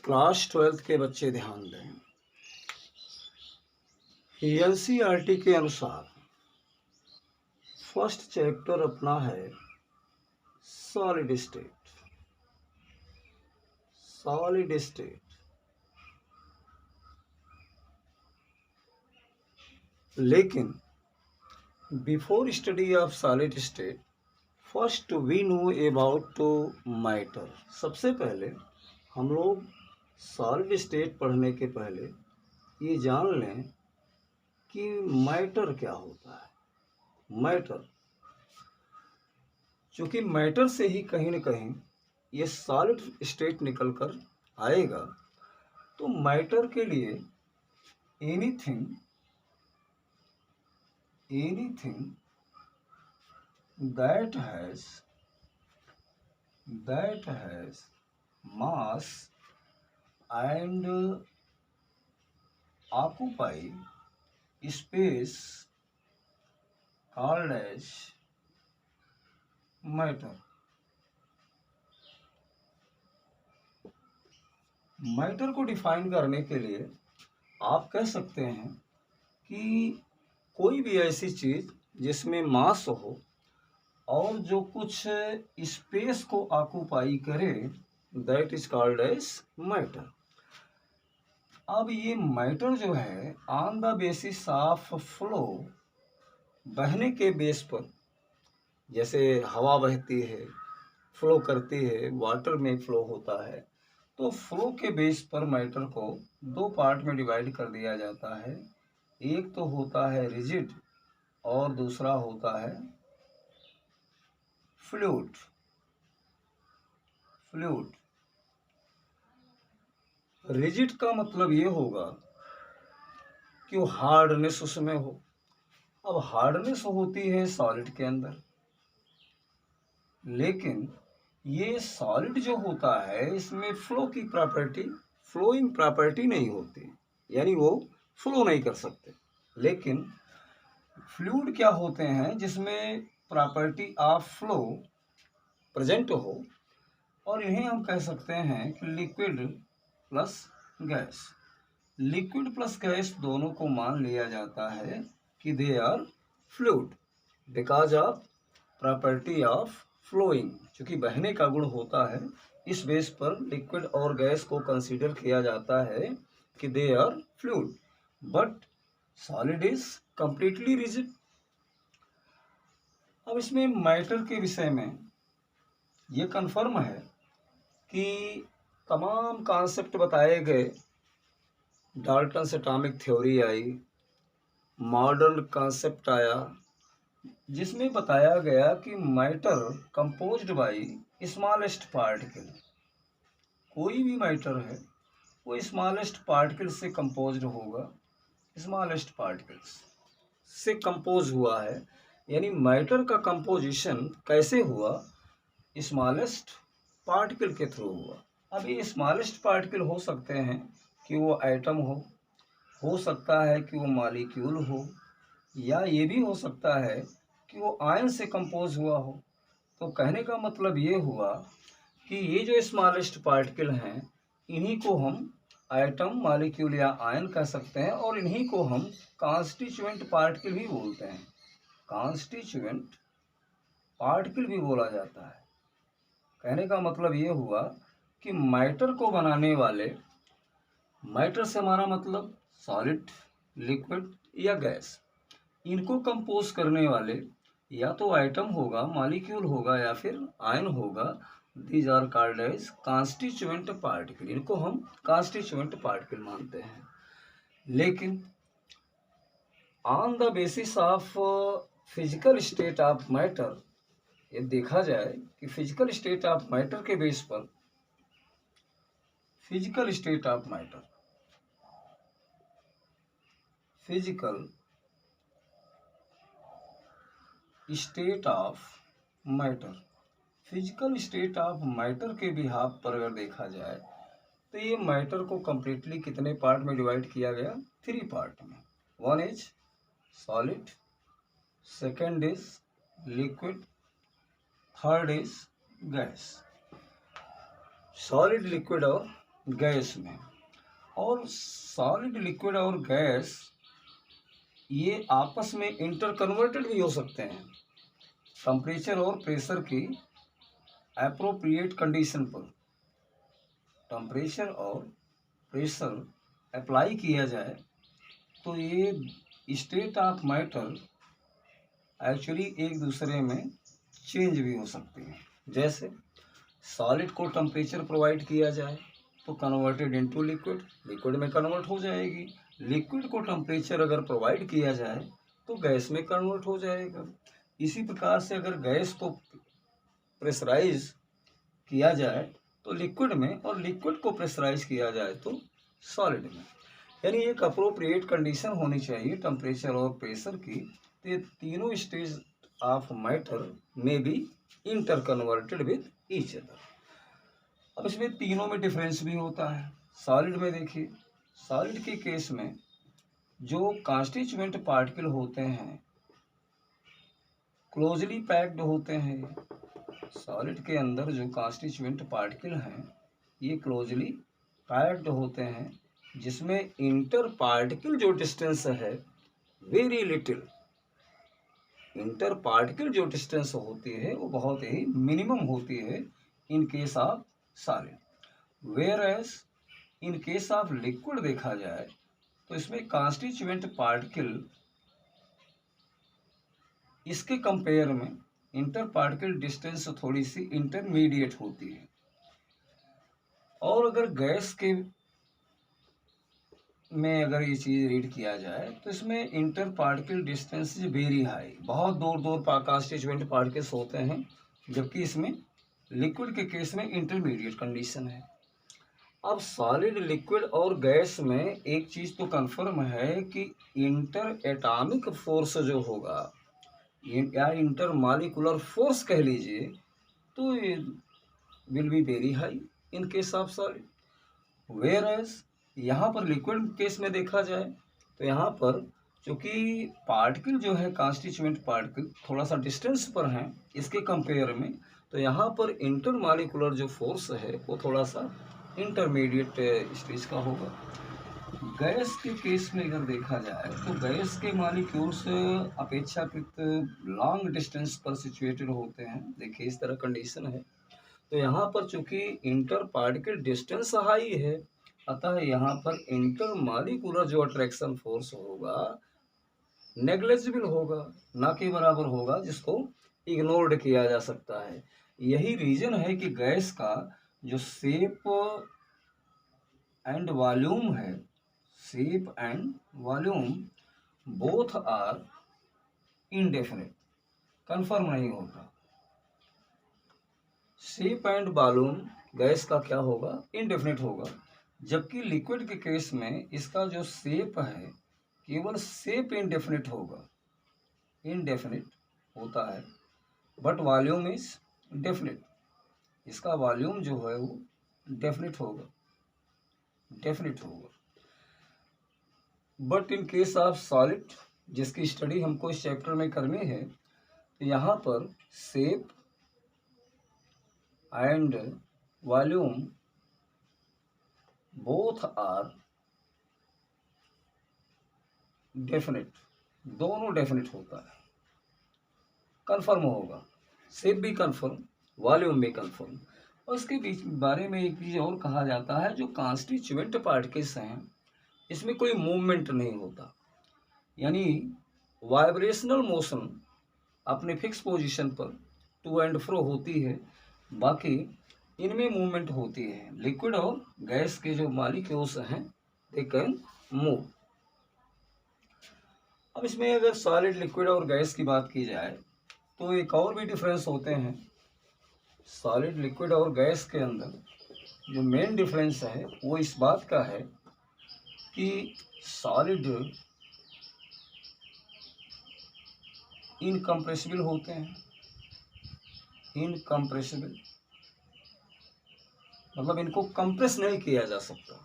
Class 12th के बच्चे ध्यान दें। एनसीईआरटी के अनुसार फर्स्ट चैप्टर अपना है सॉलिड स्टेट। सॉलिड स्टेट लेकिन before study of solid state first we know about matter. सबसे पहले हम लोग सॉलिड स्टेट पढ़ने के पहले ये जान लें कि मैटर क्या होता है। मैटर, चूंकि मैटर से ही कहीं न कहीं ये सॉलिड स्टेट निकल कर आएगा, तो मैटर के लिए anything that has mass and occupy space called as matter। Matter को डिफाइन करने के लिए आप कह सकते हैं कि कोई भी ऐसी चीज जिसमें मास हो और जो कुछ स्पेस को ऑक्यूपाई करे, that is called as matter. अब ये मैटर जो है on the basis of flow, बहने के बेस पर, जैसे हवा बहती है, फ्लो करती है, वाटर में फ्लो होता है, तो फ्लो के बेस पर मैटर को दो पार्ट में डिवाइड कर दिया जाता है। एक तो होता है रिजिड और दूसरा होता है फ्लूइड। रिजिड का मतलब ये होगा कि वो हार्डनेस उसमें हो। अब हार्डनेस होती है सॉलिड के अंदर, लेकिन ये सॉलिड जो होता है इसमें फ्लो की प्रॉपर्टी, फ्लोइंग प्रॉपर्टी नहीं होती, यानी वो फ्लो नहीं कर सकते। लेकिन फ्लूइड क्या होते हैं जिसमें प्रॉपर्टी ऑफ फ्लो प्रेजेंट हो, और इन्हें हम कह सकते हैं कि liquid plus gas. Liquid plus gas दोनों को मान लिया जाता है कि they are fluid because of property of flowing. चूँकि बहने का गुण होता है, इस बेस पर लिक्विड और गैस को कंसीडर किया जाता है कि they are fluid, but solid is completely rigid. अब इसमें मैटर के विषय में ये कन्फर्म है कि तमाम कॉन्सेप्ट बताए गए। डाल्टन से एटॉमिक थ्योरी आई, मॉडर्न कॉन्सेप्ट आया, जिसमें बताया गया कि matter composed bye smallest particle. कोई भी मैटर है वो स्मॉलेस्ट पार्टिकल से कंपोज्ड होगा, स्मॉलेस्ट पार्टिकल्स से कंपोज हुआ है। यानी मैटर का कंपोजिशन कैसे हुआ? स्मॉलेस्ट पार्टिकल के थ्रू हुआ। अब ये स्मॉलेस्ट पार्टिकल हो सकते हैं कि वो एटम हो सकता है कि वो मॉलिक्यूल हो, या ये भी हो सकता है कि वो आयन से कंपोज हुआ हो। तो कहने का मतलब ये हुआ कि ये जो स्मॉलेस्ट पार्टिकल हैं, इन्हीं को हम एटम, मॉलिक्यूल या आयन कह सकते हैं, और इन्हीं को हम कॉन्स्टिट्यूएंट पार्टिकल भी बोलते हैं। कॉन्स्टिट्यूएंट पार्टिकल भी बोला जाता है। कहने का मतलब ये हुआ कि मैटर को बनाने वाले, मैटर से हमारा मतलब सॉलिड, लिक्विड या गैस, इनको कंपोज करने वाले या तो एटम होगा, मॉलिक्यूल होगा या फिर आयन होगा। These are called as constituent particle. इनको हम कॉन्स्टिट्यूएंट पार्टिकल मानते हैं। लेकिन on the basis of physical state of matter, ये देखा जाए कि फिजिकल स्टेट ऑफ मैटर के बेस पर, physical state of matter, physical state of matter, physical state of matter के बिहाफ पर अगर देखा जाए तो ये मैटर को कंप्लीटली कितने पार्ट में डिवाइड किया गया? 3 पार्ट में। One is solid, second is liquid, third is gas. Solid, liquid और गैस में। और सॉलिड, लिक्विड और गैस ये आपस में इंटर कन्वर्टेड भी हो सकते हैं टेम्परेचर और प्रेशर की एप्रोप्रिएट कंडीशन पर। टेम्परेचर और प्रेशर अप्लाई किया जाए तो ये स्टेट ऑफ मैटर एक्चुअली एक दूसरे में चेंज भी हो सकते हैं। जैसे सॉलिड को टेम्परेचर प्रोवाइड किया जाए तो कन्वर्टेड इनटू लिक्विड, लिक्विड में कन्वर्ट हो जाएगी। लिक्विड को टेम्परेचर अगर प्रोवाइड किया जाए तो गैस में कन्वर्ट हो जाएगा। इसी प्रकार से अगर गैस को प्रेशराइज किया जाए तो लिक्विड में, और लिक्विड को प्रेशराइज किया जाए तो सॉलिड में। यानी एक अप्रोप्रिएट कंडीशन होनी चाहिए टेम्परेचर और प्रेशर की। तो ये तीनों स्टेज ऑफ मैटर में भी inter converted with each other. अब इसमें तीनों में डिफरेंस भी होता है। सॉलिड में देखिए, सॉलिड के केस में जो कॉन्स्टिट्यूएंट पार्टिकल होते हैं क्लोजली पैक्ड होते हैं। सॉलिड के अंदर जो कॉन्स्टिट्यूएंट पार्टिकल हैं ये क्लोजली पैक्ड होते हैं, जिसमें इंटर पार्टिकल जो डिस्टेंस है वेरी लिटिल, इंटर पार्टिकल जो डिस्टेंस होती है वो बहुत ही मिनिमम होती है in case of solid. Where as in case of liquid देखा जाए तो इसमें कॉन्स्टिट्यूएंट पार्टिकल इसके कंपेयर में इंटर पार्टिकल डिस्टेंस थोड़ी सी इंटरमीडिएट होती है। और अगर गैस के में अगर ये चीज़ रीड किया जाए तो इसमें inter particle distance is very high, बहुत दूर दूर कॉन्स्टिट्यूएंट पार्टिकल्स होते हैं, जबकि इसमें लिक्विड के केस में इंटरमीडिएट कंडीशन है। अब सॉलिड, लिक्विड और गैस में एक चीज़ तो कंफर्म है कि इंटर एटॉमिक फोर्स जो होगा या इंटर मॉलिक्यूलर फोर्स कह लीजिए तो ये will be very high in case of solid. Where as यहाँ पर लिक्विड केस में देखा जाए तो यहाँ पर चूँकि पार्टिकल जो है कॉन्स्टिट्यूएंट पार्टिकल थोड़ा सा डिस्टेंस पर हैं इसके कंपेयर में, तो यहाँ पर इंटर मॉलिक्यूलर जो फोर्स है वो थोड़ा सा इंटरमीडिएट स्टेज का होगा। गैस के केस में अगर देखा जाए तो गैस के मॉलिक्यूल्स अपेक्षाकृत लॉन्ग डिस्टेंस पर सिचुएटेड होते हैं। देखिए इस तरह कंडीशन है, तो यहाँ पर चूंकि इंटर पार्टिकल डिस्टेंस हाई है, अतः यहाँ पर इंटर मॉलिक्यूलर जो अट्रैक्शन फोर्स होगा नेग्लिजिबल होगा, ना के बराबर होगा, जिसको इग्नोर्ड किया जा सकता है। यही रीजन है कि गैस का जो शेप एंड वॉल्यूम है, shape and volume both are indefinite, confirm नहीं होता। शेप एंड वॉल्यूम गैस का क्या होगा, इनडेफिनिट होगा, जबकि लिक्विड के केस में इसका जो शेप है केवल शेप इनडेफिनिट होगा, इनडेफिनिट होता है, बट वॉल्यूम इज डेफिनिट, इसका वॉल्यूम जो है वो डेफिनिट होगा, डेफिनिट होगा। But in case of solid, जिसकी स्टडी हमको इस चैप्टर में करनी है, तो यहाँ पर shape and volume both are definite, दोनों डेफिनिट होता है, कंफर्म होगा, शेप भी कंफर्म, वॉल्यूम भी कंफर्म। और इसके बीच बारे में एक चीज़ और कहा जाता है, जो कॉन्स्टिट्यूएंट पार्टिकल्स हैं इसमें कोई मूवमेंट नहीं होता, यानी वाइब्रेशनल मोशन अपने फिक्स पोजीशन पर टू एंड फ्रो होती है, बाकी इनमें मूवमेंट होती है। लिक्विड और गैस के जो मॉलिक्यूल्स हैं दे कैन मूव। अब इसमें अगर सॉलिड, लिक्विड और गैस की बात की जाए तो एक और भी डिफरेंस होते हैं। सॉलिड, लिक्विड और गैस के अंदर जो मेन डिफरेंस है वो इस बात का है कि सॉलिड इनकम्प्रेसिबल होते हैं, इनकम्प्रेसिबल मतलब इनको कंप्रेस नहीं किया जा सकता।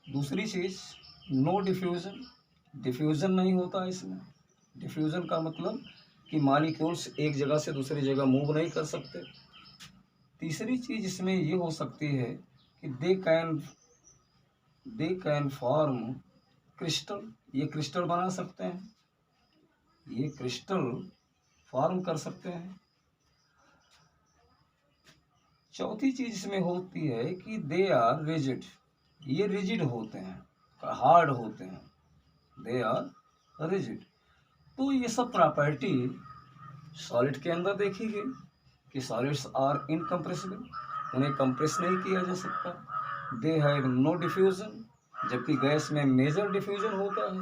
दूसरी चीज नो डिफ्यूजन, डिफ्यूजन नहीं होता इसमें। डिफ्यूजन का मतलब कि मॉलिक्यूल्स एक जगह से दूसरी जगह मूव नहीं कर सकते। तीसरी चीज इसमें ये हो सकती है कि दे कैन फॉर्म क्रिस्टल, ये क्रिस्टल बना सकते हैं, ये क्रिस्टल फॉर्म कर सकते हैं। चौथी चीज इसमें होती है कि दे आर रिजिड, ये रिजिड होते हैं, हार्ड होते हैं, दे आर रिजिड। तो ये सब प्रॉपर्टी सॉलिड के अंदर देखी गई कि सॉलिड्स आर इनकम्प्रेसिबल, उन्हें कंप्रेस नहीं किया जा सकता। दे हैव नो डिफ्यूजन, जबकि गैस में मेजर डिफ्यूजन होता है।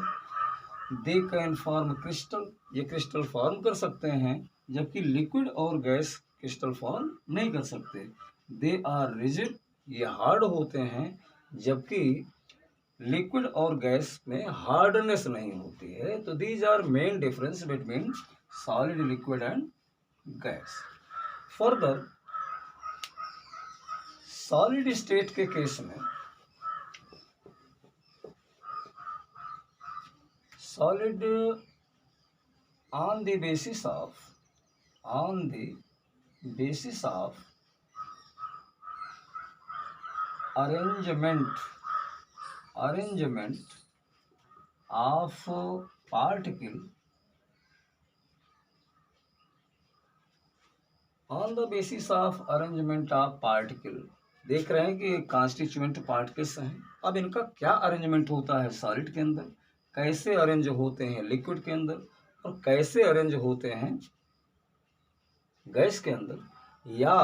दे कैन फॉर्म क्रिस्टल, ये क्रिस्टल फॉर्म कर सकते हैं, जबकि लिक्विड और गैस क्रिस्टल फॉर्म नहीं कर सकते। दे आर रिजिड, ये हार्ड होते हैं, जबकि लिक्विड और गैस में हार्डनेस नहीं होती है। तो these are main difference between solid, liquid and gas. Further solid state के केस में solid on the basis of arrangement of particle, on the basis of arrangement of particle, देख रहे हैं कि कॉन्स्टिट्यूएंट पार्टिकल्स हैं। अब इनका क्या अरेंजमेंट होता है सॉलिड के अंदर, कैसे अरेंज होते हैं लिक्विड के अंदर, और कैसे अरेंज होते हैं गैस के अंदर, या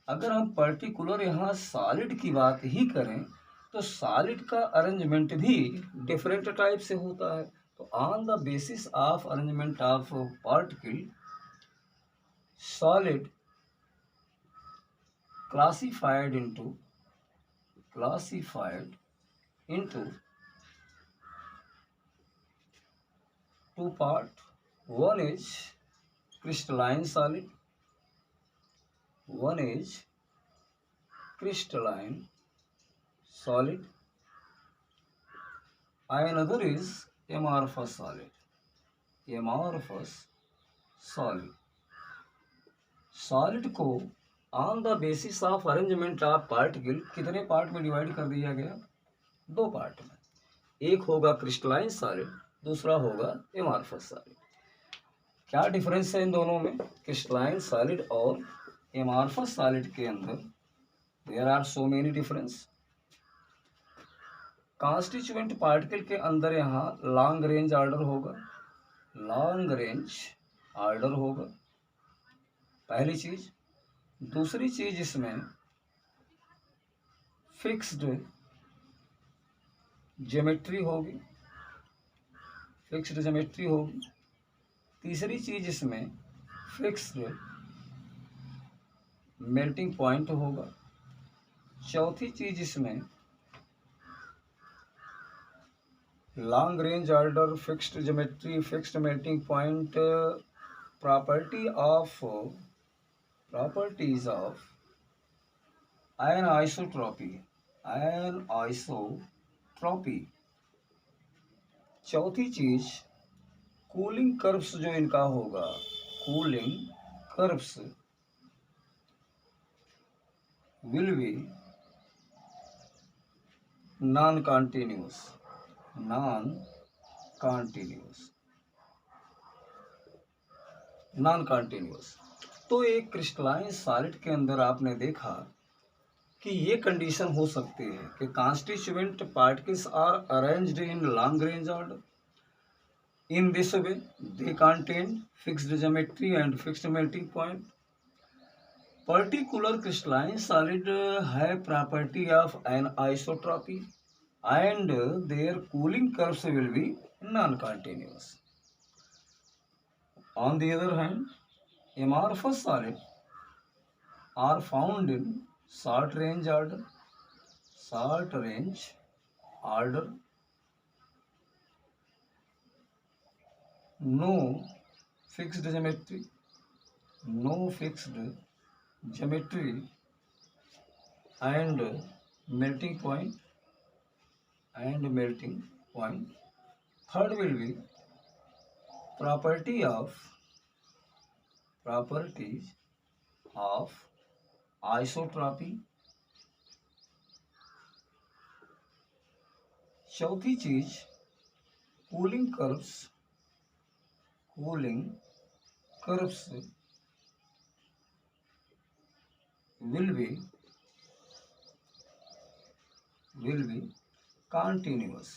अगर हम पर्टिकुलर यहाँ सॉलिड की बात ही करें तो सॉलिड का अरेंजमेंट भी डिफरेंट टाइप से होता है। तो on the basis of arrangement of particle, solid classified into two part. One is crystalline solid, and another is amorphous solid. Solid को on the basis of arrangement of particle कितने part में divide कर दिया गया? 2 part में। एक होगा crystalline solid, दूसरा होगा एमॉर्फस सॉलिड। क्या डिफरेंस है इन दोनों में? क्रिस्टलाइन सॉलिड और एमॉर्फस सॉलिड के अंदर there are so many difference. Constituent particle के अंदर यहाँ लॉन्ग रेंज ऑर्डर होगा, पहली चीज। दूसरी चीज इसमें फिक्स्ड ज्योमेट्री होगी। तीसरी चीज इसमें फिक्स्ड मेल्टिंग पॉइंट होगा। चौथी चीज इसमें long range order, fixed geometry, fixed melting point, properties of anisotropy। चौथी चीज कूलिंग कर्व्स जो इनका होगा, cooling curves will be non continuous. तो एक क्रिस्टलाइन सॉलिड के अंदर आपने देखा कि ये कंडीशन हो सकती है कि constituent particles are arranged in long range order. In this way they contain fixed geometry and fixed melting point. Particular crystalline solid है property of anisotropy and their cooling curves will be non-continuous. On the other hand, amorphous solids are found in short range order, no fixed geometry and melting point. Third will be properties of isotropy. चौथी चीज cooling curves will be continuous.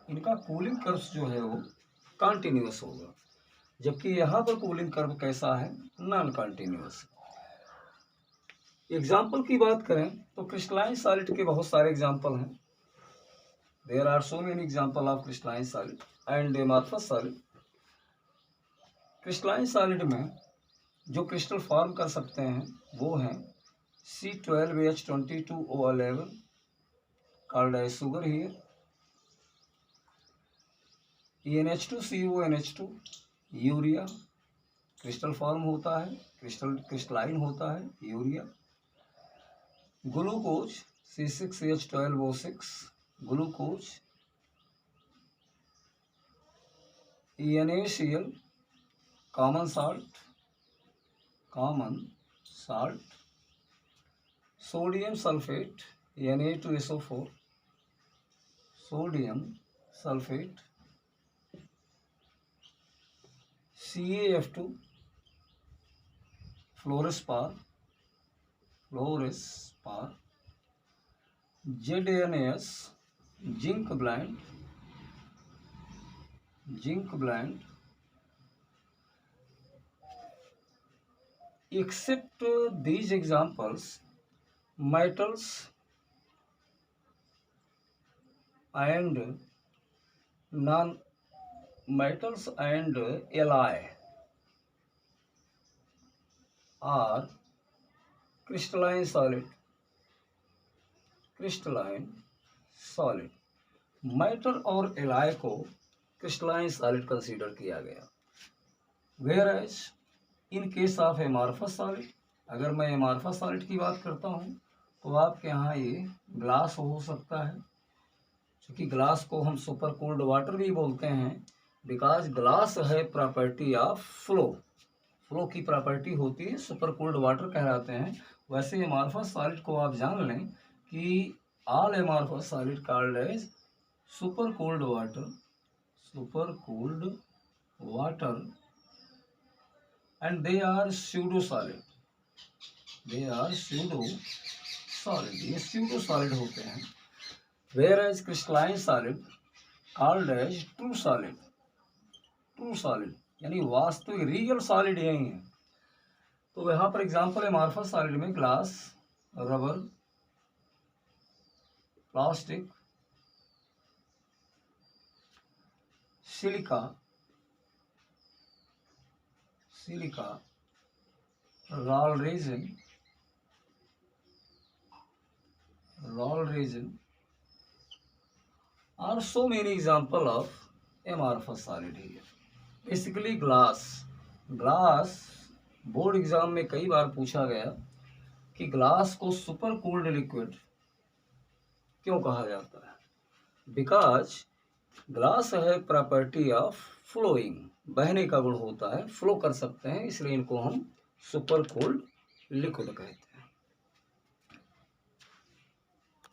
इनका cooling curves जो है वो continuous होगा, जबकि यहाँ पर कूलिंग कर्व कैसा है, नॉन कॉन्टिन्यूअस। एग्जाम्पल की बात करें तो क्रिस्टलाइन सॉलिड के बहुत सारे एग्जाम्पल हैं। There are so many example of crystalline solid and amorphous solid. Crystalline solid में जो क्रिस्टल फॉर्म कर सकते हैं वो हैं C12H22O11 called as sugar here, NH2CONH2 urea crystal form होता है, क्रिस्टलाइन होता है urea. Glucose C6H12O6 glucose, NaCl common salt, sodium sulphate Na2SO4 sodium sulphate, CaF2 फ्लोरेस्पार, ZNAS zinc bland. Except these examples, metals and non-metals and alloy are crystalline solid। Metal और alloy को crystalline solid consider किया गया। Whereas in case of amorphous solid, अगर मैं amorphous solid की बात करता हूँ तो आपके यहाँ ये ग्लास हो सकता है, क्योंकि ग्लास को हम सुपर कोल्ड वाटर भी बोलते हैं, बिकॉज ग्लास है प्रॉपर्टी ऑफ फ्लो की प्रॉपर्टी होती है, सुपर कोल्ड वाटर कहलाते हैं। वैसे एमॉर्फस सॉलिड को आप जान लें कि all amorphous solid called as super cold water and they are pseudo solid, ये pseudo solid होते हैं। whereas crystalline solid called as true solid यानी वास्तविक रियल सॉलिड यही है। तो यहाँ पर एग्जांपल एमॉर्फस सॉलिड में ग्लास, रबर, प्लास्टिक, सिलिका, रॉल resin are so many example of amorphous solid here। Basically glass board exam में कई बार पूछा गया कि ग्लास को सुपर कूल्ड लिक्विड क्यों कहा जाता है, बिकॉज ग्लास है प्रॉपर्टी ऑफ फ्लोइंग, बहने का गुण होता है, फ्लो कर सकते हैं, इसलिए इनको हम सुपर कूल्ड लिक्विड कहते हैं।